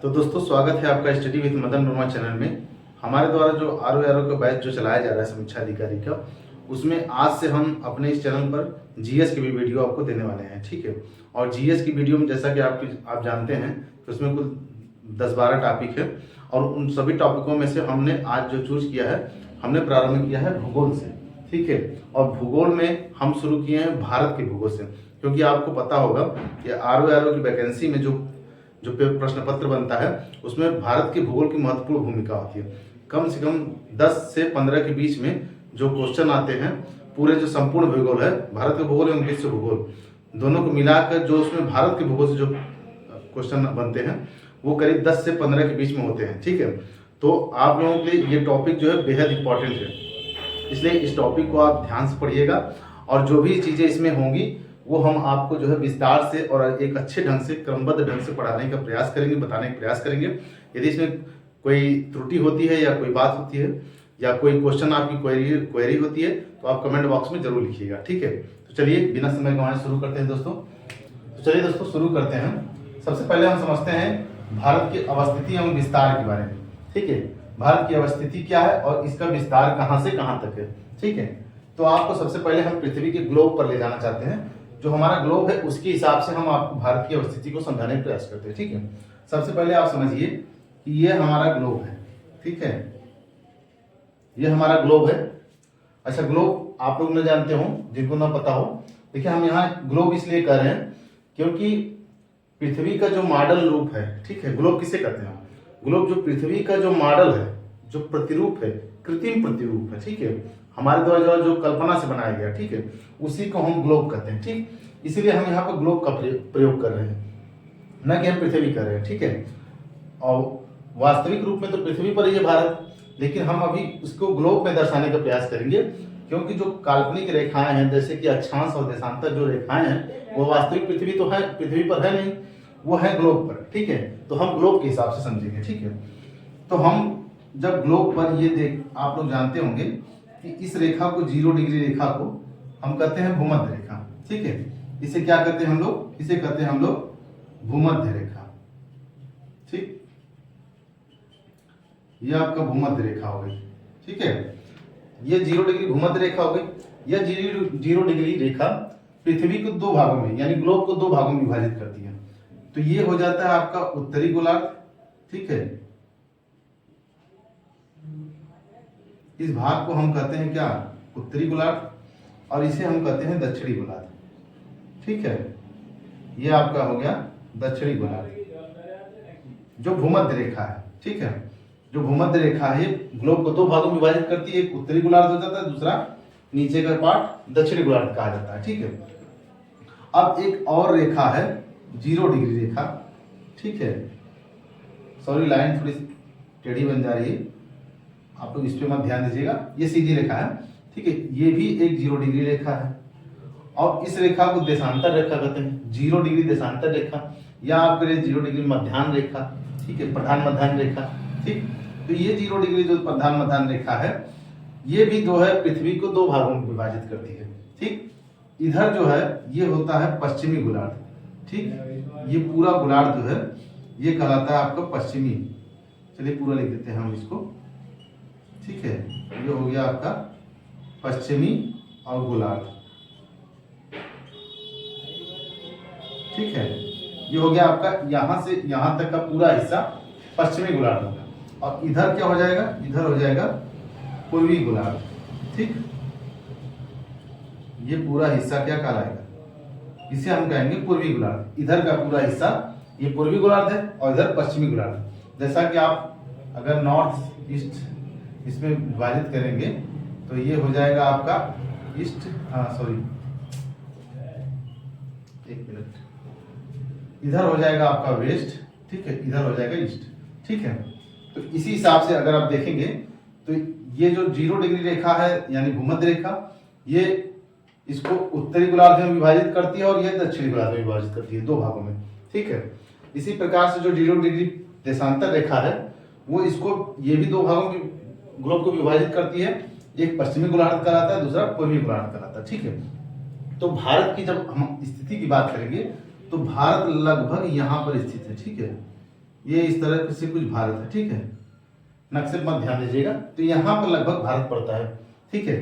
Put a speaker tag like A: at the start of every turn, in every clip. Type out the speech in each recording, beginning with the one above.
A: तो दोस्तों स्वागत है आपका study with Madan Verma channel में। हमारे द्वारा जो आर का बैच जो चलाया जा रहा है समीक्षा अधिकारी का, उसमें आज से हम अपने इस चैनल पर जीएस की भी वीडियो आपको देने वाले हैं, ठीक है। और जीएस की वीडियो में जैसा कि आप जानते हैं कि उसमें कुल 10-12 टॉपिक है और उन सभी टॉपिकों में से हमने आज जो चूज किया है, हमने प्रारंभ किया है भूगोल से, ठीक है। और भूगोल में हम शुरू किए हैं भारत के भूगोल से, क्योंकि आपको पता होगा कि आर की वैकेंसी में जो प्रश्न पत्र बनता है उसमें भारत के भूगोल की महत्वपूर्ण भूमिका होती है। कम से कम 10 से 15 के बीच में जो क्वेश्चन आते हैं, पूरे जो संपूर्ण भूगोल है, भारत के भूगोल एवं विश्व भूगोल दोनों को मिलाकर जो उसमें भारत के भूगोल से जो क्वेश्चन बनते हैं वो करीब 10 से 15 के बीच में होते हैं, ठीक है। तो आप लोगों के लिए ये टॉपिक जो है बेहद इंपॉर्टेंट है, इसलिए इस टॉपिक को आप ध्यान से पढ़िएगा और जो भी चीज़ें इसमें होंगी वो हम आपको जो है विस्तार से और एक अच्छे ढंग से, क्रमबद्ध ढंग से पढ़ाने का प्रयास करेंगे, बताने का प्रयास करेंगे। यदि इसमें कोई त्रुटि होती है या कोई बात होती है या कोई क्वेश्चन आपकी क्वेरी होती है तो आप कमेंट बॉक्स में जरूर लिखिएगा, ठीक है। तो चलिए बिना समय गंवाए शुरू करते हैं दोस्तों। तो चलिए दोस्तों शुरू करते हैं। सबसे पहले हम समझते हैं भारत की अवस्थिति एवं विस्तार के बारे में, ठीक है। भारत की अवस्थिति क्या है और इसका विस्तार कहाँ से कहाँ तक है, ठीक है। तो आपको सबसे पहले हम पृथ्वी के ग्लोब पर ले जाना चाहते हैं। जो हमारा ग्लोब है उसके हिसाब से हम आपको भारत की अवस्थिति को समझाने का प्रयास करते हैं, ठीक है। सबसे पहले आप समझिए कि ये हमारा ग्लोब है, ठीक है। ये हमारा ग्लोब है। अच्छा, ग्लोब आप लोग न जानते हो, जिनको ना पता हो, देखिए हम यहाँ ग्लोब इसलिए कर रहे हैं क्योंकि पृथ्वी का जो मॉडल रूप है, ठीक है। ग्लोब किसे कहते हैं? ग्लोब जो पृथ्वी का जो मॉडल है, जो प्रतिरूप है, कृत्रिम प्रतिरूप है, ठीक है, हमारे द्वारा जो कल्पना से बनाया गया, ठीक है, उसी को हम ग्लोब कहते हैं, ठीक। इसीलिए हम यहाँ पर ग्लोब का प्रयोग कर रहे हैं, न कि हम पृथ्वी कर रहे हैं, ठीक है। और वास्तविक रूप में तो पृथ्वी पर ही है भारत, लेकिन हम अभी उसको ग्लोब में दर्शाने का प्रयास करेंगे, क्योंकि जो काल्पनिक रेखाएं हैं जैसे कि अक्षांश और देशांतर जो रेखाएं हैं वो वास्तविक पृथ्वी तो है, पृथ्वी पर है नहीं, वो है ग्लोब पर, ठीक है। तो हम ग्लोब के हिसाब से समझेंगे, ठीक है। तो हम जब ग्लोब पर ये देख, आप लोग जानते होंगे कि इस रेखा को 0 डिग्री रेखा को हम कहते हैं भूमध्य रेखा, ठीक है। इसे क्या कहते हैं हम लोग? इसे कहते हैं हम लोग भूमध्य रेखा, ठीक। ये आपका भूमध्य रेखा हो गई, ठीक है। ये 0 डिग्री भूमध्य रेखा हो गई। यह 0 डिग्री रेखा पृथ्वी को 2 भागों में, यानी ग्लोब को 2 भागों में विभाजित करती है। तो ये हो जाता है आपका उत्तरी गोलार्ध, ठीक है। इस भाग को हम कहते हैं क्या? उत्तरी गोलार्ध। और इसे हम कहते हैं दक्षिणी गोलार्ध, ठीक है। ये आपका हो गया दक्षिणी गोलार्ध, जो भूमध्य रेखा है, ठीक है। जो भूमध्य रेखा है ग्लोब को 2 भागों में विभाजित करती है, एक उत्तरी गोलार्ध हो जाता है, दूसरा नीचे का पार्ट दक्षिणी गोलार्ध कहा जाता है, ठीक है। अब एक और रेखा है 0 डिग्री रेखा, ठीक है। सॉरी, लाइन थोड़ी टेढ़ी बन जा रही है, आप लोग इस पे मत ध्यान दीजिएगा। ये सीधी रेखा है, ठीक है। ये भी एक 0 डिग्री रेखा है और इस रेखा को देशांतर रेखा कहते हैं, 0 डिग्री देशांतर रेखा, या आपके लिए 0 डिग्री मध्याह्न रेखा, ठीक है, प्रधान मध्याह्न रेखा, ठीक। तो ये 0 डिग्री जो प्रधान मध्याह्न रेखा है, ये भी जो है पृथ्वी को 2 भागों में विभाजित करती है, ठीक। इधर जो है ये होता है पश्चिमी गोलार्ध, ठीक। ये पूरा गोलार्ध जो है ये कहलाता है आपका पश्चिमी। चलिए पूरा लिख देते हैं हम इसको, ठीक है। ये हो गया आपका पश्चिमी और गोलार्ध, ठीक है। ये हो गया आपका यहां से यहां तक का पूरा हिस्सा पश्चिमी गोलार्ध होगा। और इधर क्या हो जाएगा? इधर हो जाएगा पूर्वी गोलार्ध, ठीक। ये पूरा हिस्सा क्या कहलाएगा? इसे हम कहेंगे पूर्वी गोलार्ध। इधर का पूरा हिस्सा ये पूर्वी गोलार्ध है और इधर पश्चिमी गोलार्ध। जैसा कि आप अगर नॉर्थ ईस्ट इसमें विभाजित करेंगे तो ये हो जाएगा आपका ईस्ट, सॉरी एक मिनट, इधर हो जाएगा आपका वेस्ट, ठीक है, इधर हो जाएगा ईस्ट, ठीक है। तो इसी हिसाब से अगर आप देखेंगे तो ये जो 0 डिग्री रेखा है यानी भूमध्य रेखा, ये इसको उत्तरी गोलार्ध में विभाजित करती है और ये दक्षिणी गोलार्ध में विभाजित करती है, 2 भागों में, ठीक है। इसी प्रकार से जो 0 डिग्री देशांतर रेखा है वो इसको, ये भी 2 भागों में ग्लोब को विभाजित करती है, एक पश्चिमी गोलार्ध कहलाता है, दूसरा पूर्वी गोलार्ध कहलाता है, ठीक है। तो भारत की जब हम स्थिति की बात करेंगे तो भारत लगभग यहाँ पर स्थित है, ठीक है। ये इस तरह से कुछ भारत है, ठीक है। नक्शे पर मत ध्यान दीजिएगा, तो यहाँ पर लगभग भारत पड़ता है, ठीक है।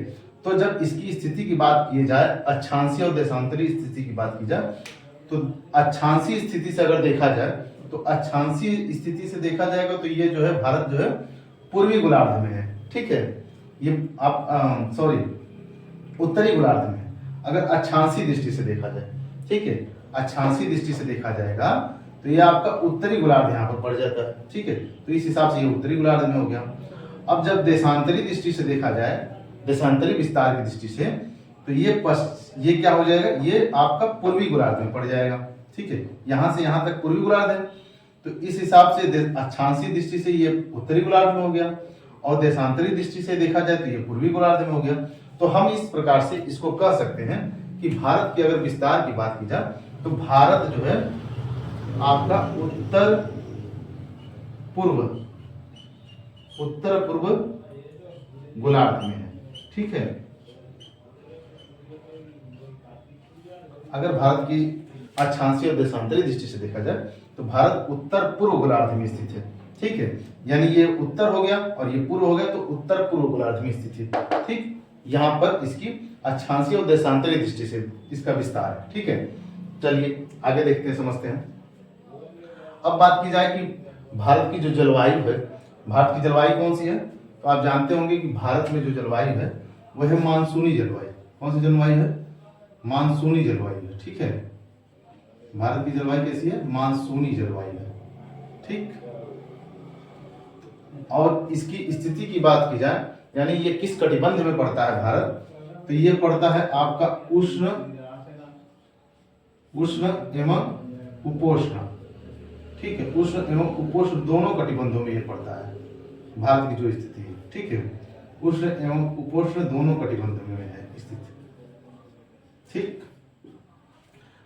A: तो जब इसकी स्थिति की बात की जाए, अक्षांशीय और देशांतरीय स्थिति की बात की जाए, तो अक्षांशीय स्थिति से अगर देखा जाए, तो अक्षांशीय स्थिति से देखा जाएगा तो ये जो है भारत जो है पूर्वी गोलार्ध में है, ठीक है। ये आप सॉरी उत्तरी गोलार्ध में है अगर अक्षांशीय दृष्टि से देखा जाए, ठीक है। अक्षांशीय दृष्टि से देखा जाएगा तो ये आपका उत्तरी गोलार्ध यहाँ पर पड़ जाता है, ठीक है। तो इस हिसाब से ये उत्तरी गोलार्ध में हो गया। अब जब देशांतरी दृष्टि से देखा जाए, देशांतरी विस्तार की दृष्टि से, तो ये क्या हो जाएगा, ये आपका पूर्वी गोलार्ध में पड़ जाएगा, ठीक है। यहाँ से यहाँ तक पूर्वी गोलार्ध है, तो इस हिसाब से अक्षांशीय दृष्टि से ये उत्तरी गोलार्ध में हो गया, और देशांतरी दृष्टि से देखा जाए तो ये पूर्वी गोलार्ध में हो गया। तो हम इस प्रकार से इसको कह सकते हैं कि भारत के अगर विस्तार की बात की जाए तो भारत जो है आपका उत्तर पूर्व गोलार्ध में है, ठीक है। अगर भारत की अक्षांशीय और देशांतरी दृष्टि से देखा जाए तो भारत उत्तर पूर्व गोलार्ध में स्थित है, ठीक है। यानी ये उत्तर हो गया और ये पूर्व हो गया, तो उत्तर पूर्व गोलार्ध में स्थित है, ठीक। यहाँ पर इसकी अक्षांशीय और देशांतरी दृष्टि से इसका विस्तार है, ठीक है। चलिए आगे देखते हैं, समझते हैं। अब बात की जाए कि भारत की जो जलवायु है, भारत की जलवायु कौन सी है, तो आप जानते होंगे कि भारत में जो जलवायु है वह है मानसूनी जलवायु। कौन सी जलवायु है, मानसूनी जलवायु है, ठीक है। भारत की जलवायु कैसी है, मानसूनी जलवायु है, ठीक। और इसकी स्थिति की बात की जाए, यानी ये किस कटिबंध में पड़ता है भारत, तो ये पड़ता है आपका उष्ण एवं उपोष्ण, ठीक है। उष्ण एवं उपोष्ण दोनों कटिबंधों में ये पड़ता है भारत की जो स्थिति है, ठीक है। उष्ण एवं उपोष्ण दोनों कटिबंधों में है स्थिति, ठीक।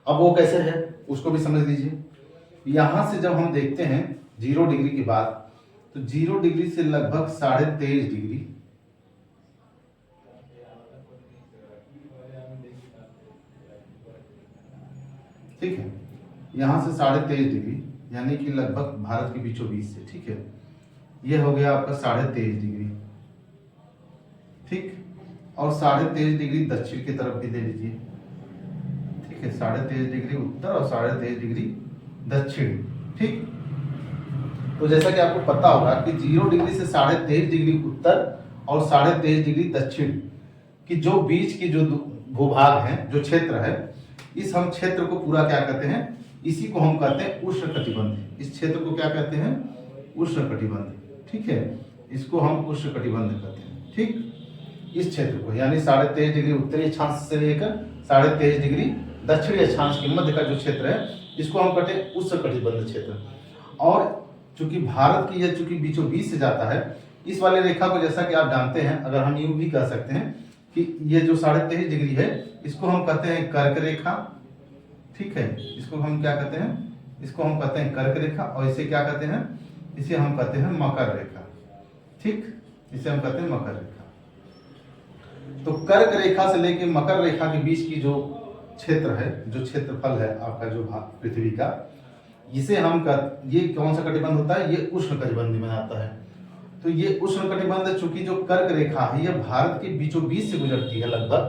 A: अब वो कैसे है उसको भी समझ लीजिए। यहां से जब हम देखते हैं 0 डिग्री की बात, तो 0 डिग्री से लगभग 23.5 डिग्री, ठीक है। यहां से 23.5 डिग्री यानी कि लगभग भारत के बीचों बीच से, ठीक है। यह हो गया आपका 23.5 डिग्री, ठीक। और 23.5 डिग्री दक्षिण की तरफ भी ले लीजिए, ठीक है। 23.5 डिग्री उत्तर और 23.5 डिग्री दक्षिण, ठीक। तो जैसा कि आपको पता होगा कि 0 डिग्री से 23.5 डिग्री उत्तर और 23.5 डिग्री दक्षिण की जो बीच की जो भूभाग है, जो क्षेत्र है, इस हम क्षेत्र को पूरा क्या कहते हैं, इसी को हम कहते हैं उष्ण कटिबंध। इस क्षेत्र को क्या कहते हैं, उष्ण कटिबंध, ठीक है। इसको हम उष्ण कटिबंध कहते हैं, ठीक। इस क्षेत्र को यानी 23.5 डिग्री उत्तरी अक्षांश से लेकर 23.5 डिग्री दक्षिणी अक्षांश के मध्य का जो क्षेत्र है, इसको हम कहते हैं उष्ण कटिबंध क्षेत्र। और चूंकि भारत की यह चूंकि बीचों बीच से जाता है, इस वाले रेखा को जैसा कि आप जानते हैं, अगर हम यूं भी कह सकते हैं कि ये जो 23.5 डिग्री है, इसको हम कहते हैं कर्क रेखा, ठीक है। इसको हम क्या कहते हैं, इसको हम कहते हैं कर्क रेखा, और इसे क्या कहते हैं, इसे हम कहते हैं मकर रेखा, ठीक। इसे हम कहते हैं मकर रेखा। तो कर्क रेखा से लेकर मकर रेखा के बीच की जो क्षेत्र है, जो क्षेत्रफल है आपका जो पृथ्वी का, इसे हम ये कौन सा कटिबंध होता है, ये उष्ण कटिबंध में आता है। तो ये उष्ण कटिबंध चूंकि जो कर्क रेखा है, यह भारत के बीचों बीच से गुजरती है लगभग,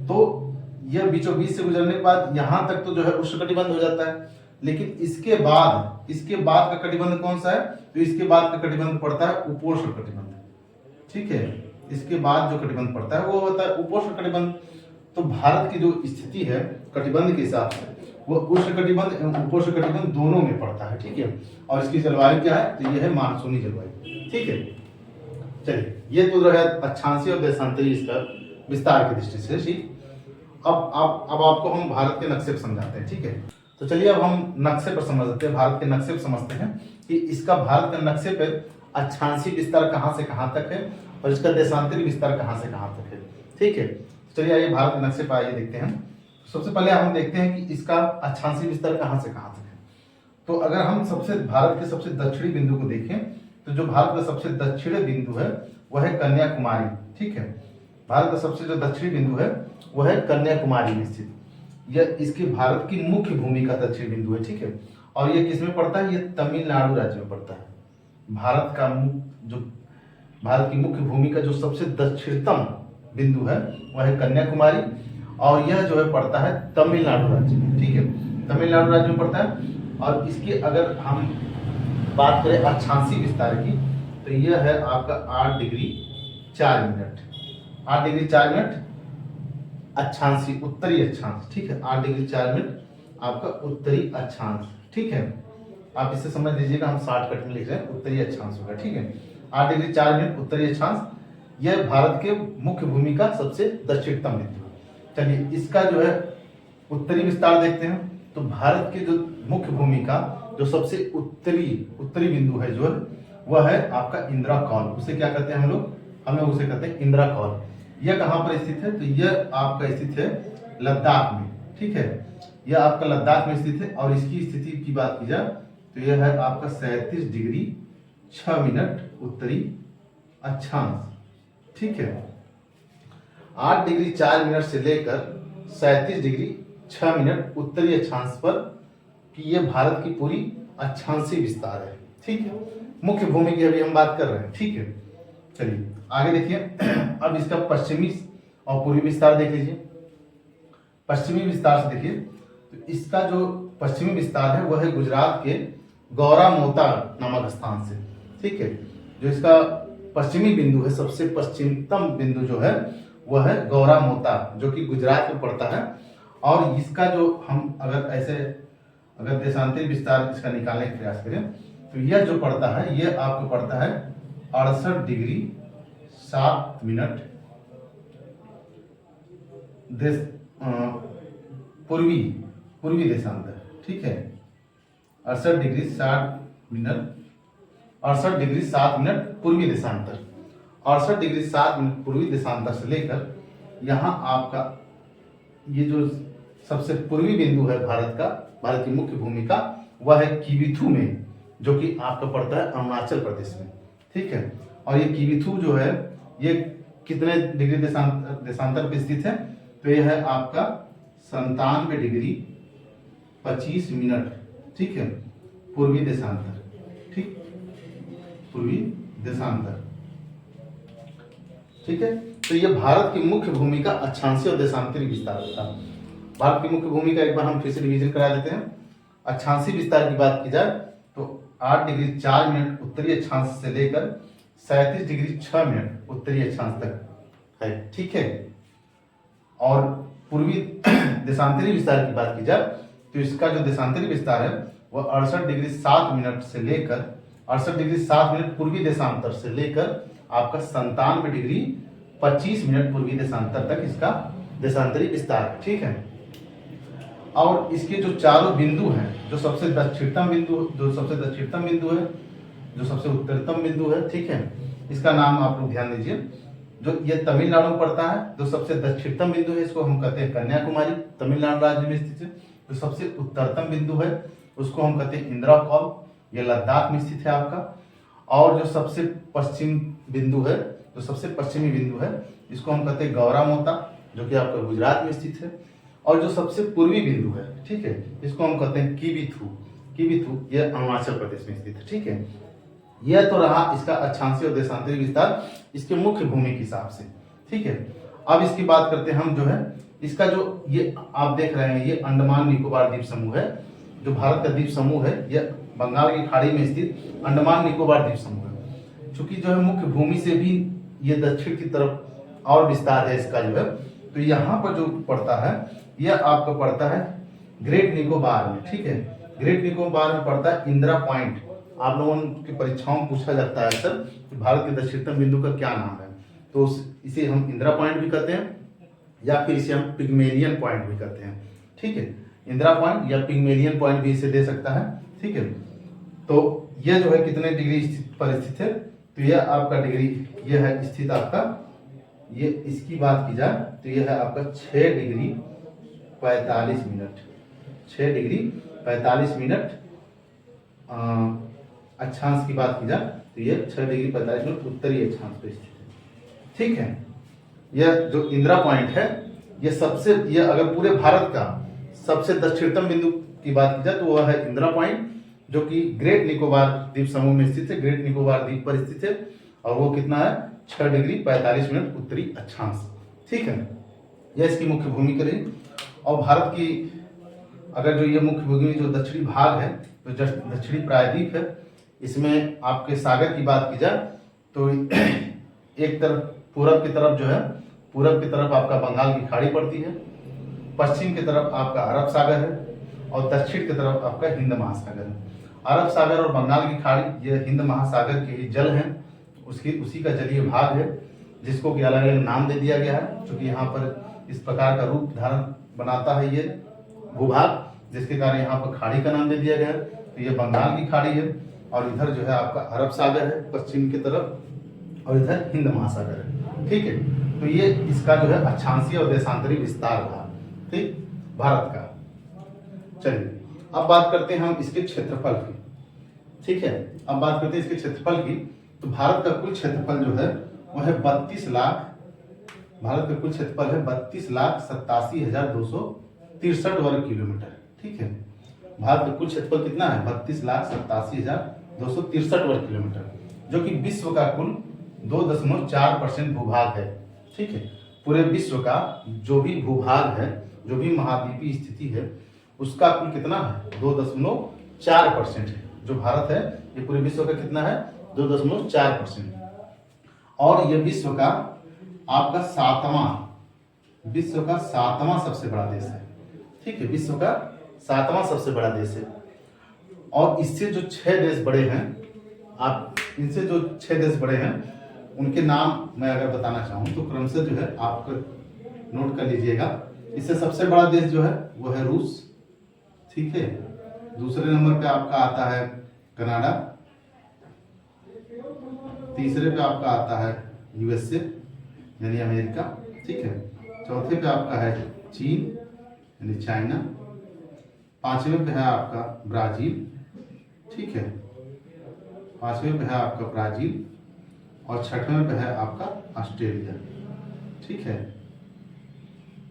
A: तो यह बीचों बीच से गुजरने के बाद यहाँ तक तो जो है उष्ण कटिबंध हो जाता है। लेकिन इसके बाद का कटिबंध कौन सा है, तो इसके बाद का कटिबंध पड़ता है उपोष्ण कटिबंध, ठीक है। इसके बाद जो कटिबंध पड़ता है वो होता है उपोष्ण कटिबंध। तो भारत की जो स्थिति है कटिबंध के हिसाब से, वो उष्ण कटिबंध एवं उपोष्ण कटिबंध दोनों में पड़ता है, ठीक है। और इसकी जलवायु क्या है, तो ये है मानसूनी जलवायु, ठीक है। चलिए, ये तो रहा अक्षांशीय और देशांतरीय इसका विस्तार की दृष्टि से, ठीक। अब आपको हम भारत के नक्शे पर समझाते हैं, ठीक है। तो चलिए अब हम नक्शे पर समझते हैं, भारत के नक्शे पर समझते हैं कि इसका भारत के नक्शे पर अक्षांशीय विस्तार कहाँ से कहाँ तक है और इसका देशांतरीय विस्तार कहाँ से कहाँ तक है, ठीक है। चलिए आइए भारत के नक्शे पर आइए देखते हैं। सबसे पहले हम देखते हैं कि इसका अक्षांशीय विस्तार कहाँ से कहाँ तक है। तो अगर हम भारत के सबसे दक्षिणी बिंदु को देखें, तो जो भारत का सबसे दक्षिणी बिंदु है वह है कन्याकुमारी, ठीक है। भारत का सबसे जो दक्षिणी बिंदु है वह है कन्याकुमारी में स्थित। यह इसकी भारत की मुख्य भूमि का दक्षिणी बिंदु है, ठीक है। और ये किस में पड़ता है? ये तमिलनाडु राज्य में पड़ता है। भारत का जो भारत की मुख्य भूमि का जो सबसे दक्षिणतम बिंदु है वह है कन्याकुमारी, और यह जो है पड़ता है तमिलनाडु राज्य में। ठीक है, तमिलनाडु राज्य में पड़ता है। और इसकी अगर हम बात करें अक्षांशीय विस्तार की, तो यह है आपका 8 डिग्री 4 मिनट। 8 डिग्री 4 मिनट अक्षांशीय, उत्तरी अक्षांश। ठीक है, 8 डिग्री 4 मिनट आपका उत्तरी अक्षांश। ठीक है, आप इसे समझ लीजिएगा, हम शॉर्टकट में लिख रहे हैं, उत्तरी अक्षांश होगा। ठीक है, 8 डिग्री 4 मिनट उत्तरी अक्षांश, यह भारत के मुख्य भूमि का सबसे दक्षिणतम बिंदु है। चलिए इसका जो है उत्तरी विस्तार देखते हैं। तो भारत के जो मुख्य भूमि का जो सबसे उत्तरी बिंदु है जो वह है आपका इंदिरा कौल। उसे क्या कहते हैं हम लोग? हमें उसे कहते हैं इंदिरा कौल। यह कहाँ पर स्थित है? तो यह आपका स्थित है लद्दाख में। ठीक है, यह आपका लद्दाख में स्थित है। और इसकी स्थिति की बात की जाए तो यह है आपका 37 डिग्री 6 मिनट उत्तरी अक्षांश। ठीक है, 8 डिग्री 4 मिनट से लेकर 37 डिग्री 6 मिनट उत्तरी अक्षांश पर कि ये भारत की पूरी अक्षांशीय विस्तार है। ठीक है, मुख्य भूमि की अभी हम बात कर रहे हैं। ठीक है, चलिए आगे देखिए। अब इसका पश्चिमी और पूर्वी विस्तार देख लीजिए। पश्चिमी विस्तार से देखिए तो इसका जो पश्चिमी विस्तार है वह है गुजरात के गौरामोता नामक स्थान से। ठीक है, जो इसका पश्चिमी बिंदु है, सबसे पश्चिमतम बिंदु जो है वह है गौरामोता, जो कि गुजरात में पड़ता है। और इसका जो हम अगर देशांतरी विस्तार इसका निकालने का प्रयास करें तो यह जो पड़ता है यह आपको पड़ता है 68 डिग्री 7 मिनट पूर्वी देशांतर। ठीक है, 68 डिग्री 7 मिनट पूर्वी देशांतर। 68 डिग्री 7 मिनट पूर्वी देशांतर से लेकर यहाँ आपका ये जो सबसे पूर्वी बिंदु है भारत की मुख्य भूमि का, वह है किबिथु में, जो कि आपका पड़ता है अरुणाचल प्रदेश में। ठीक है, और ये किबिथु जो है ये कितने डिग्री देशांतर पे स्थित है? तो यह है आपका 97 डिग्री 25 मिनट। ठीक है, पूर्वी देशांतर। ठीक, पूर्वी देशांतर। ठीक है, तो ये भारत की मुख्य भूमि का अक्षांशीय और देशांतरी विस्तार होता है। भारत की मुख्य भूमि का एक बार हम फिर से रिवीजन करा देते हैं। अक्षांशीय विस्तार की बात की जाए तो 8 डिग्री 4 मिनट उत्तरी अक्षांश से लेकर 37 डिग्री 6 मिनट उत्तरी अक्षांश तक है। ठीक है, और पूर्वी देशांतरी विस्तार की बात की जाए तो इसका जो देशांतरी विस्तार है वह 68 डिग्री 7 मिनट से लेकर 68 डिग्री 7 मिनट पूर्वी देशांतर से लेकर आपका 97 डिग्री 25 मिनट पूर्वी देशांतर तक इसका देशांतरी विस्तार है। ठीक है, और इसके जो चारों बिंदु हैं, जो सबसे दक्षिणतम बिंदु है, जो सबसे उत्तरतम बिंदु है। ठीक है, इसका नाम आप लोग ध्यान दीजिए। जो ये तमिलनाडु में पड़ता है, जो सबसे दक्षिणतम बिंदु है इसको हम कहते हैं कन्याकुमारी, तमिलनाडु राज्य में स्थित है। जो सबसे उत्तरतम बिंदु है उसको हम कहते हैं इंदिरा कौल, ये लद्दाख में स्थित है आपका। और जो सबसे पश्चिम बिंदु है, जो सबसे पश्चिमी बिंदु है, इसको हम कहते हैं गौरामोता, जो कि आपका गुजरात में स्थित है। और जो सबसे पूर्वी बिंदु है, ठीक है, इसको हम कहते हैं किबिथु, यह अरुणाचल प्रदेश में स्थित है। ठीक है, यह तो रहा इसका अक्षांशीय और देशांतरी विस्तार इसके मुख्य भूमि के हिसाब से। ठीक है, अब इसकी बात करते हैं हम जो है इसका जो ये आप देख रहे हैं ये अंडमान निकोबार द्वीप समूह है। जो भारत का द्वीप समूह है यह बंगाल की खाड़ी में स्थित अंडमान निकोबार द्वीप समूह है। चूंकि जो है मुख्य भूमि से भी ये दक्षिण की तरफ और विस्तार है इसका जो है, तो यहाँ पर जो पड़ता है यह आपका पड़ता है ग्रेट निकोबार में। ठीक है, ग्रेट निकोबार में पड़ता है इंदिरा पॉइंट। आप लोगों की परीक्षाओं में पूछा जाता है सर कि भारत के दक्षिणतम बिंदु का क्या नाम है, तो इसे हम इंदिरा पॉइंट भी कहते हैं या फिर इसे हम पिग्मेलियन पॉइंट भी कहते हैं। ठीक है, इंदिरा पॉइंट या पिग्मेलियन पॉइंट भी इसे दे सकता है। ठीक है, तो यह जो है कितने डिग्री पर स्थित है? तो यह आपका डिग्री यह है स्थित आपका, ये इसकी बात की जाए तो यह है आपका 6 डिग्री 45 मिनट, 6 डिग्री 45 मिनट अक्षांश की बात की जाए तो यह 6 डिग्री 45 मिनट उत्तरी अक्षांश पर स्थित है। ठीक है, यह जो इंदिरा पॉइंट है यह अगर पूरे भारत का सबसे दक्षिणतम बिंदु की बात की जाए तो वह है इंदिरा पॉइंट, जो कि ग्रेट निकोबार द्वीप समूह में स्थित है, ग्रेट निकोबार द्वीप पर स्थित है। और वो कितना है, 6 डिग्री 45 मिनट उत्तरी अक्षांश। ठीक है, यह इसकी मुख्य भूमि रही। और भारत की अगर जो ये मुख्य भूमि जो दक्षिणी भाग है, तो दक्षिणी प्रायद्वीप है, इसमें आपके सागर की बात की जाए तो एक तरफ पूरब की तरफ जो है, पूरब की तरफ आपका बंगाल की खाड़ी पड़ती है, पश्चिम की तरफ आपका अरब सागर है, और दक्षिण की तरफ आपका हिंद महासागर है। अरब सागर और बंगाल की खाड़ी ये हिंद महासागर के ही जल हैं, उसी का जलीय भाग है, जिसको कि अलग अलग नाम दे दिया गया है, क्योंकि यहाँ पर इस प्रकार का रूप धारण बनाता है ये भूभाग, जिसके कारण यहाँ पर खाड़ी का नाम दे दिया गया है। तो ये बंगाल की खाड़ी है, और इधर जो है आपका अरब सागर है पश्चिम की तरफ, और इधर हिंद महासागर है। ठीक है, तो ये इसका जो है अक्षांशीय और देशांतरी विस्तार रहा, ठीक, भारत का। चलिए अब बात करते हैं हम इसके क्षेत्रफल की। ठीक है, अब बात करते हैं इसके क्षेत्रफल की। तो भारत का कुल क्षेत्रफल जो है वह है 32 लाख, भारत का कुल क्षेत्रफल है 32,87,263 वर्ग किलोमीटर। ठीक है, भारत का कुल क्षेत्रफल कितना है, 32,87,263 वर्ग किलोमीटर, जो कि विश्व का कुल 2.4% भूभाग है। ठीक है, पूरे विश्व का जो भी भूभाग है, जो भी महाद्वीपीय स्थिति है, उसका कुल कितना है, 2.4% है। जो भारत है ये पूरे विश्व का कितना है, 2.4%। और ये विश्व का आपका विश्व का सातवां सबसे बड़ा देश है। ठीक है, विश्व का 7वां सबसे बड़ा देश है। और इससे जो 6 देश बड़े हैं, आप इनसे जो 6 देश बड़े हैं उनके नाम मैं अगर बताना चाहूँ तो क्रमशः जो है आप नोट कर लीजिएगा। इससे सबसे बड़ा देश जो है वो है रूस। ठीक है, दूसरे नंबर पे आपका आता है कनाडा, तीसरे पे आपका आता है यूएसए यानी अमेरिका। ठीक है, चौथे पे आपका है चीन यानी चाइना, 5वें पे है आपका ब्राजील। ठीक है, 5वें पे है आपका ब्राजील, और 6वें पे है आपका ऑस्ट्रेलिया। ठीक है,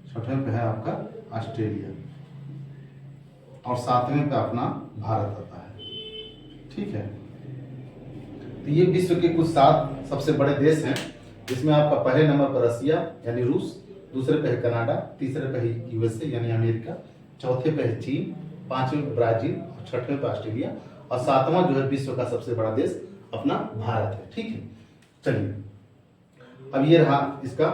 A: 6वें पे है आपका ऑस्ट्रेलिया, और 7वें पे अपना भारत आता है। ठीक है, तो ये विश्व के कुछ 7 सबसे बड़े देश हैं, जिसमें आपका पहले नंबर पर रसिया यानी रूस, दूसरे पे है कनाडा, तीसरे पे है यूएसए यानी अमेरिका, चौथे पे है चीन, 5वें पे ब्राजील, 6वें पे ऑस्ट्रेलिया, और 7वां जो है विश्व का सबसे बड़ा देश अपना भारत है। ठीक है, चलिए अब ये रहा इसका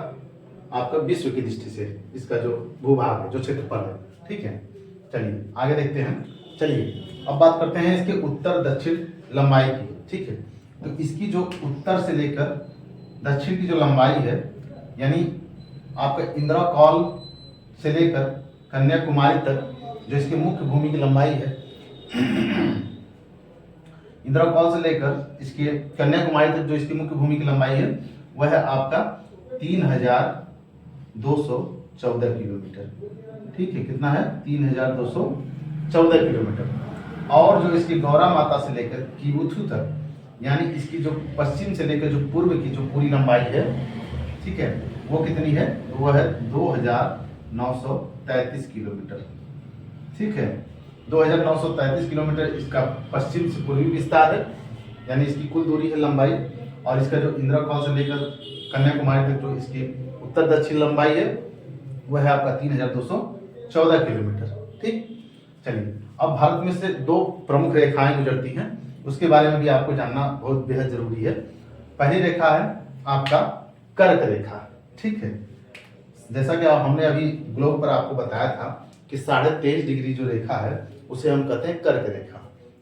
A: आपका विश्व की दृष्टि से इसका जो भूभाग है, जो क्षेत्रफल है। ठीक है, चलिए आगे देखते हैं। चलिए अब बात करते हैं इसके उत्तर दक्षिण लंबाई की। ठीक है, तो इसकी जो उत्तर से लेकर दक्षिण की जो लंबाई है, यानी आपका इंदिरा कॉल से लेकर कन्याकुमारी तक जो इसकी मुख्य भूमि की लंबाई है, इंदिरा कॉल से लेकर इसके कन्याकुमारी तक जो इसकी मुख्य भूमि की लंबाई है वह है आपका 3,214 किलोमीटर। ठीक है, कितना है, 3,214 किलोमीटर। और जो इसकी गौरा माता से लेकर किबुथु तक, यानी इसकी जो पश्चिम से लेकर जो पूर्व की जो पूरी लंबाई है, ठीक है, वो कितनी है, वो है 2,933 किलोमीटर। ठीक है, 2,933 किलोमीटर इसका पश्चिम से पूर्वी विस्तार है, यानी इसकी कुल दूरी है लंबाई। और इसका जो इंदिरा कॉल से लेकर कन्याकुमारी तक जो इसकी उत्तर दक्षिण लंबाई है वह है आपका 3,214 किलोमीटर। ठीक, चलिए अब भारत में से 2 प्रमुख रेखाएं गुजरती हैं, उसके बारे में भी आपको जानना बहुत बेहद जरूरी है। पहली रेखा है आपका कर्क रेखा। ठीक है, जैसा कि हमने अभी ग्लोब पर आपको बताया था कि 23.5 डिग्री जो रेखा है उसे हम कहते हैं कर्क रेखा।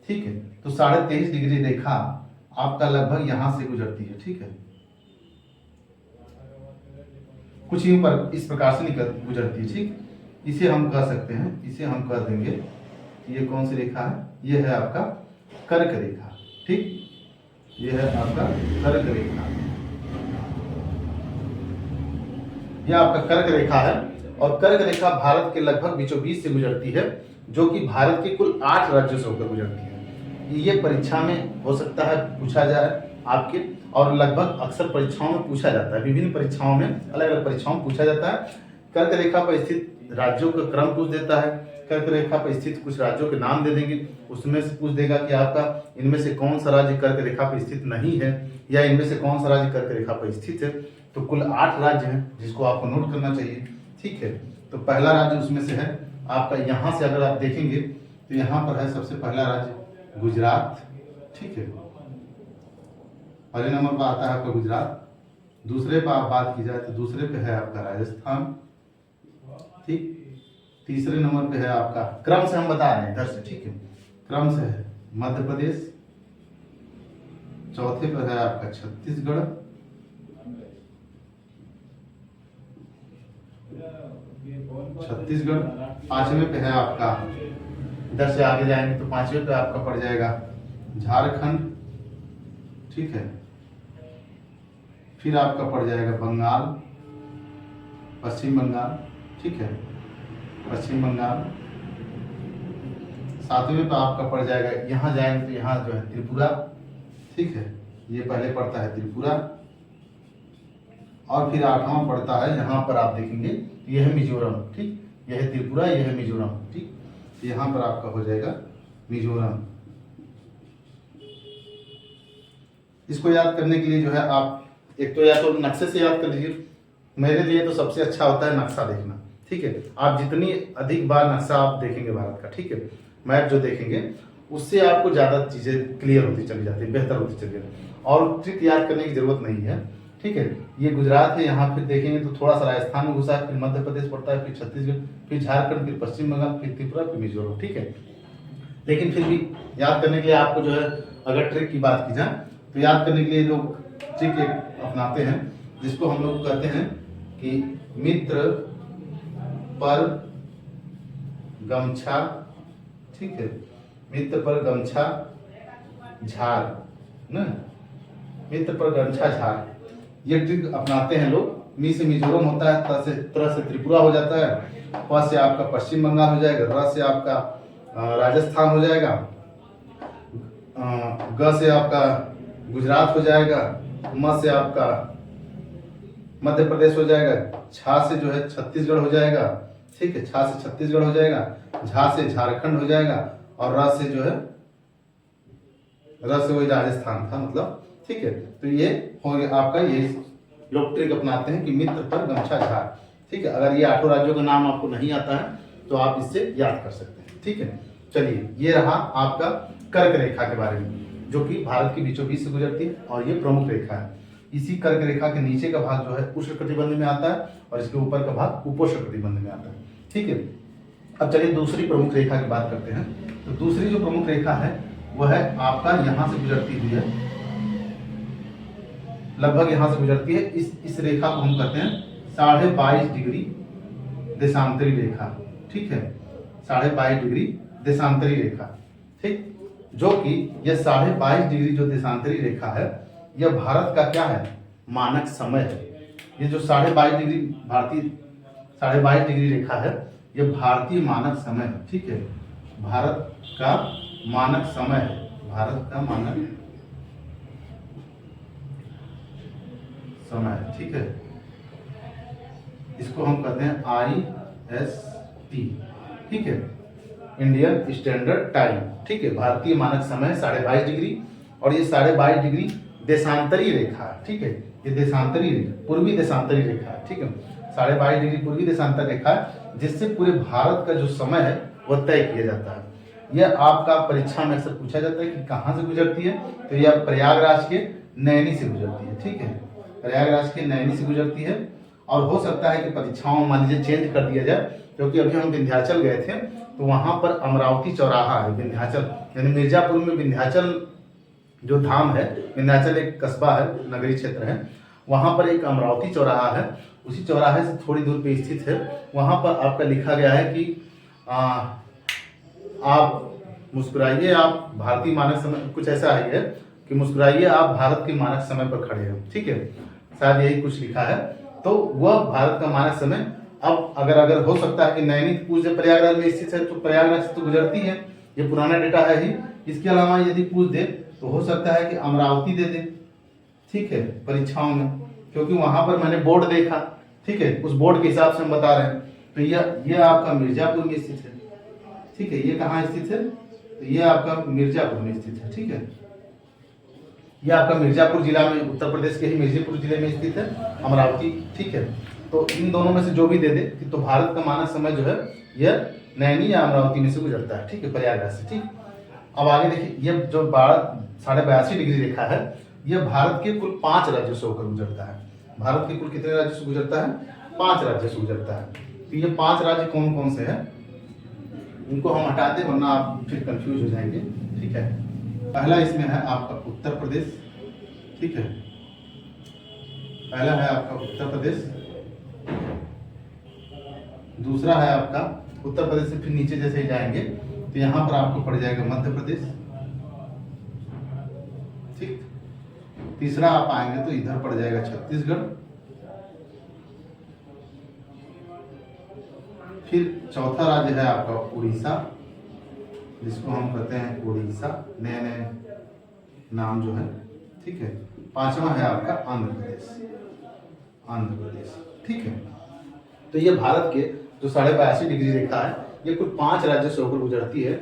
A: ठीक है, तो 23.5 डिग्री रेखा आपका लगभग यहां से गुजरती है। ठीक है, कुछ यूं पर इस प्रकार से निकल गुजरती है। ठीक, इसे हम कह सकते हैं, इसे हम कह देंगे कि ये कौन सी रेखा है, ये है आपका कर्क रेखा। ठीक, ये है आपका कर्क रेखा, यह आपका कर्क रेखा है। और कर्क रेखा भारत के लगभग बीचों बीच से गुजरती है, जो कि भारत के कुल 8 राज्यों से होकर गुजरती है। ये परीक्षा में हो सकता है पूछा जाए आपके, और लगभग अक्सर परीक्षाओं में पूछा जाता है, विभिन्न परीक्षाओं में, अलग अलग परीक्षाओं में पूछा जाता है। कर्क रेखा पर स्थित राज्यों का क्रम पूछ देता है, कर्क रेखा पर स्थित कुछ राज्यों के नाम दे देंगे, उसमें से पूछ देगा कि आपका इनमें से कौन सा राज्य कर्क रेखा पर स्थित नहीं है या इनमें से कौन सा राज्य कर्क रेखा पर स्थित है। तो कुल 8 राज्य हैं जिसको आपको नोट करना चाहिए, ठीक है। तो पहला राज्य उसमें से है आपका, यहाँ से अगर आप देखेंगे तो यहाँ पर है सबसे पहला राज्य गुजरात, ठीक है। पहले नंबर पर आता है आपका गुजरात। दूसरे पर आप बात की जाए तो दूसरे पे है आपका राजस्थान, ठीक। तीसरे नंबर पे है आपका, क्रम से हम बता रहे हैं इधर से, ठीक है, क्रम से है मध्य प्रदेश। चौथे पर है आपका छत्तीसगढ़। पांचवें पे है आपका, इधर से आगे जाएंगे तो पांचवें पे आपका पड़ जाएगा झारखंड, ठीक है। फिर आपका पड़ जाएगा बंगाल, पश्चिम बंगाल, ठीक है, पश्चिम बंगाल। सातवें पे आपका पड़ जाएगा, यहाँ जाएंगे तो यहाँ जो है त्रिपुरा, ठीक है, ये पहले पड़ता है त्रिपुरा। और फिर 8वां पड़ता है, यहाँ पर आप देखेंगे ये है मिजोरम, ठीक, यह है त्रिपुरा, यह है मिजोरम, ठीक। यहाँ पर आपका हो जाएगा मिजोरम। इसको याद करने के लिए जो है आप एक तो या तो नक्शे से याद कर लीजिए, मेरे लिए तो सबसे अच्छा होता है नक्शा देखना, ठीक है। आप जितनी अधिक बार नक्शा आप देखेंगे भारत का, ठीक है, मैप जो देखेंगे, उससे आपको ज़्यादा चीज़ें क्लियर होती चली जाती है, बेहतर होती चली जाती है, और ट्रिक याद करने की जरूरत नहीं है, ठीक है। ये गुजरात है, यहाँ फिर देखेंगे तो थोड़ा सा राजस्थान में घुसा है, फिर मध्य प्रदेश पड़ता है, फिर छत्तीसगढ़, फिर झारखंड, फिर पश्चिम बंगाल, फिर त्रिपुरा, फिर मिजोरम, ठीक है। लेकिन फिर भी याद करने के लिए आपको जो है अगर ट्रिक की बात की जाए तो याद करने के लिए लोग ट्रिक एक अपनाते हैं जिसको हम लोग कहते हैं कि मित्र पर गमछा, ठीक है, मित्र पर गमछा झार ना, मित्र पर गमछा झार, ये ट्रिक अपनाते हैं लोग। मी से मिजोरम होता है, तरह से त्रिपुरा हो जाता है, प से आपका पश्चिम बंगाल हो जाएगा, र से आपका राजस्थान हो जाएगा, ग से आपका गुजरात हो जाएगा, म से आपका मध्य प्रदेश हो जाएगा, छा से जो है छत्तीसगढ़ हो जाएगा, ठीक है, छा से छत्तीसगढ़ हो जाएगा, झा से झारखंड हो जाएगा, और र से जो है, र से वही राजस्थान था मतलब, ठीक है। तो ये हो गया आपका, ये लोग ट्रिक अपनाते हैं कि मित्र पर गमछा झार, ठीक है। अगर ये 8 राज्यों का नाम आपको नहीं आता है तो आप इससे याद कर सकते हैं, ठीक है। चलिए, ये रहा आपका कर्क रेखा के बारे में, जो कि भारत के बीचों बीच से गुजरती है और ये प्रमुख रेखा है। इसी कर्क रेखा के नीचे का भाग जो है उष्णकटिबंध में आता है और इसके ऊपर का भाग उपोष्णकटिबंध में आता है, ठीक है। अब चलिए दूसरी प्रमुख रेखा की बात करते हैं। तो दूसरी जो प्रमुख रेखा है वह है आपका, यहाँ से गुजरती हुई है, लगभग यहाँ से गुजरती है। इस रेखा को हम कहते हैं 22.5 डिग्री देशांतरी रेखा, ठीक है, 22.5 डिग्री देशांतरी रेखा, ठीक। जो कि यह 22.5 डिग्री जो देशांतरी रेखा है, यह भारत का क्या है, मानक समय है। ये जो 22.5 डिग्री भारतीय 22.5 डिग्री रेखा है, यह भारतीय मानक समय है, ठीक है, भारत का मानक समय है, भारत का मानक समय, ठीक है। इसको हम कहते हैं IST, ठीक है, इंडियन स्टैंडर्ड टाइम, ठीक है। भारतीय मानक समय 22.5 डिग्री, और ये 22.5 डिग्री देशांतरी रेखा है, ठीक है, ये देशांतरी रेखा, पूर्वी देशांतरी रेखा है, ठीक है, 22.5 डिग्री पूर्वी देशांतर रेखा है, जिससे पूरे भारत का जो समय है वह तय किया जाता है। यह आपका परीक्षा में अक्सर पूछा जाता है कि कहाँ से गुजरती है, तो यह प्रयागराज के नैनी से गुजरती है, ठीक है, प्रयागराज के नैनी से गुजरती है। और हो सकता है कि परीक्षाओं में मान लीजिए चेंज कर दिया जाए, क्योंकि अभी हम विंध्याचल गए थे तो वहाँ पर अमरावती चौराहा है, विंध्याचल यानी मिर्जापुर में विंध्याचल जो धाम है, विंध्याचल एक कस्बा है, नगरीय क्षेत्र है, वहाँ पर एक अमरावती चौराहा है, उसी चौराहे से थोड़ी दूर पे स्थित है। वहाँ पर आपका लिखा गया है कि आप मुस्कुराइए, आप भारतीय मानक समय, कुछ ऐसा है कि मुस्कुराइए, आप भारत के मानक समय पर खड़े हैं, ठीक है, शायद यही कुछ लिखा है। तो वह भारत का मानक समय, अब अगर हो सकता है कि नैनी पूछ प्रयागराज में स्थित है तो प्रयागराज से तो गुजरती है, ये पुराना डेटा है ही। इसके अलावा यदि पूछ दे तो हो सकता है कि अमरावती दे दे, ठीक है, परीक्षाओं में, क्योंकि वहां पर मैंने बोर्ड देखा, ठीक है, उस बोर्ड के हिसाब से हम बता रहे हैं। तो यह आपका मिर्जापुर में स्थित है, ठीक है। ये कहाँ स्थित है? तो ये आपका मिर्जापुर में स्थित है। ठीक है, ये आपका मिर्जापुर जिला में, उत्तर प्रदेश के ही मिर्जापुर जिले में स्थित है, अमरावती। ठीक है, तो इन दोनों में से जो भी दे दे, तो भारत का मानक समय जो है यह नैनी या अमरावती में से गुजरता है। ठीक है, प्रयागराज से। ठीक, अब आगे देखिए, ये जो 82.5 डिग्री रेखा है, यह भारत के कुल 5 राज्यों से होकर गुजरता है। भारत के कुल कितने राज्यों से गुजरता है? 5 राज्यों से गुजरता है। तो ये 5 राज्य कौन कौन से हैं, इनको हम हटा दें, वरना आप फिर कंफ्यूज हो जाएंगे। ठीक है, पहला इसमें है आपका उत्तर प्रदेश। ठीक है, पहला है आपका उत्तर प्रदेश। दूसरा है आपका, उत्तर प्रदेश से फिर नीचे जैसे ही जाएंगे तो यहाँ पर आपको पड़ जाएगा मध्य प्रदेश। ठीक, तीसरा आप आएंगे तो इधर पड़ जाएगा छत्तीसगढ़। फिर चौथा राज्य है आपका उड़ीसा, जिसको हम कहते हैं उड़ीसा, नए नए नाम जो है। ठीक है, पांचवा है आपका आंध्र प्रदेश, आंध्र प्रदेश। ठीक है, तो ये भारत के जो 82.5 डिग्री रेखा है, ये कुल 5 राज्यों से होकर गुजरती है।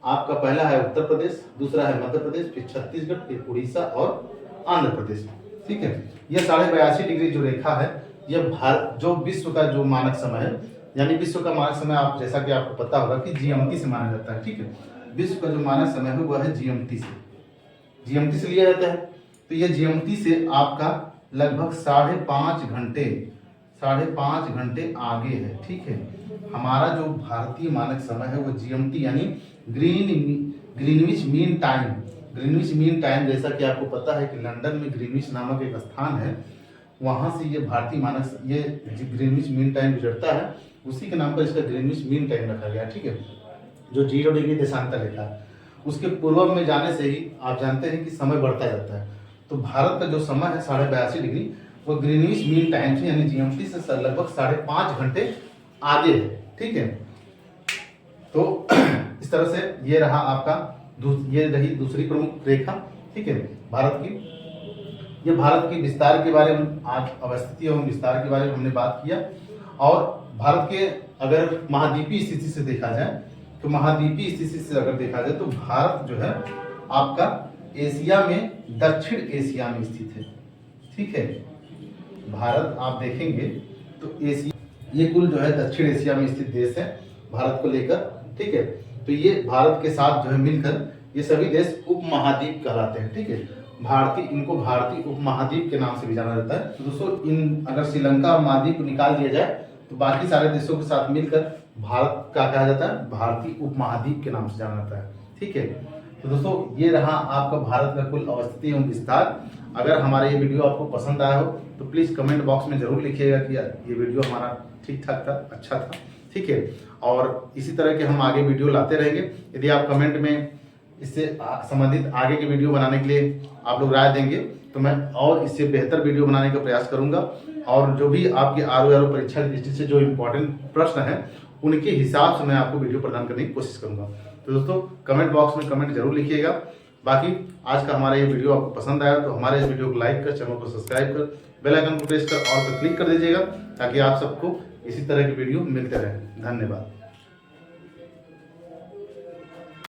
A: आपका पहला है उत्तर प्रदेश, दूसरा है मध्य प्रदेश, फिर छत्तीसगढ़, फिर उड़ीसा और आंध्र प्रदेश। ठीक है, ये 82.5 डिग्री जो रेखा है, यह भारत जो विश्व का जो मानक समय है, यानी विश्व का मानक समय, आप जैसा कि आपको पता होगा कि जीएमटी से माना जाता है। ठीक है, विश्व का जो मानक समय है वह है जीएमटी से, जीएमटी से लिया जाता है। तो यह जीएमटी से आपका लगभग 5.5 घंटे आगे है। ठीक है, हमारा जो भारतीय मानक समय है वो जीएमटी यानी Greenwich mean time, Greenwich mean time, जैसा कि आपको पता है कि लंदन में ग्रीनविच नामक एक स्थान है, वहां से ये भारतीय मानक, ये ग्रीनविच मीन टाइम गुजरता है, उसी के नाम पर इसका ग्रीनविच मीन टाइम रखा गया। ठीक है, जो 0 डिग्री देशांतर रेखा है, उसके पूर्व में जाने से ही आप जानते हैं कि समय बढ़ता जाता है। तो भारत का जो समय है 82.5 डिग्री, वो ग्रीनविच मीन टाइम से यानी जीएमटी से लगभग 5.5 घंटे आगे है। ठीक है, तो इस तरह से ये रहा आपका, ये रही दूसरी प्रमुख रेखा। ठीक है, भारत की, ये भारत के विस्तार के बारे में, आज अवस्थिति एवं विस्तार के बारे में हमने बात किया। और भारत के अगर महाद्वीपीय स्थिति से देखा जाए, तो महाद्वीपीय स्थिति से अगर देखा जाए तो भारत जो है आपका एशिया में, दक्षिण एशिया में स्थित है। ठीक है, भारत आप देखेंगे तो एशिया, ये कुल जो है दक्षिण एशिया में स्थित देश है भारत को लेकर। ठीक है, तो ये भारत के साथ जो है मिलकर ये सभी देश उप महाद्वीप कहलाते हैं। ठीक है, इनको भारतीय उपमहाद्वीप के नाम से भी जाना जाता है। तो दोस्तों, इन अगर श्रीलंका और महाद्वीप को निकाल दिया जाए तो बाकी सारे देशों के साथ मिलकर भारत का कहा जाता है, भारतीय उपमहाद्वीप के नाम से जाना जाता है। ठीक है, तो दोस्तों, ये रहा आपका भारत का कुल अवस्थिति एवं विस्तार। अगर हमारा ये वीडियो आपको पसंद आया हो तो प्लीज़ कमेंट बॉक्स में जरूर लिखिएगा कि ये वीडियो हमारा ठीक ठाक था, अच्छा था। ठीक है, और इसी तरह के हम आगे वीडियो लाते रहेंगे। यदि आप कमेंट में इससे संबंधित आगे के वीडियो बनाने के लिए आप लोग राय देंगे तो मैं और इससे बेहतर वीडियो बनाने का प्रयास करूंगा। और जो भी आपके आरओ परीक्षा की दृष्टि से जो इम्पोर्टेंट प्रश्न हैं, उनके हिसाब से मैं आपको वीडियो प्रदान करने की कोशिश करूंगा। तो दोस्तों, कमेंट बॉक्स में कमेंट जरूर लिखिएगा। बाकी आज का हमारा ये वीडियो आपको पसंद आया तो हमारे इस वीडियो को लाइक कर, चैनल को सब्सक्राइब कर, बेल आइकन को प्रेस कर ऑल पर क्लिक कर दीजिएगा, ताकि आप सबको इसी तरह की वीडियो मिलते रहे। धन्यवाद।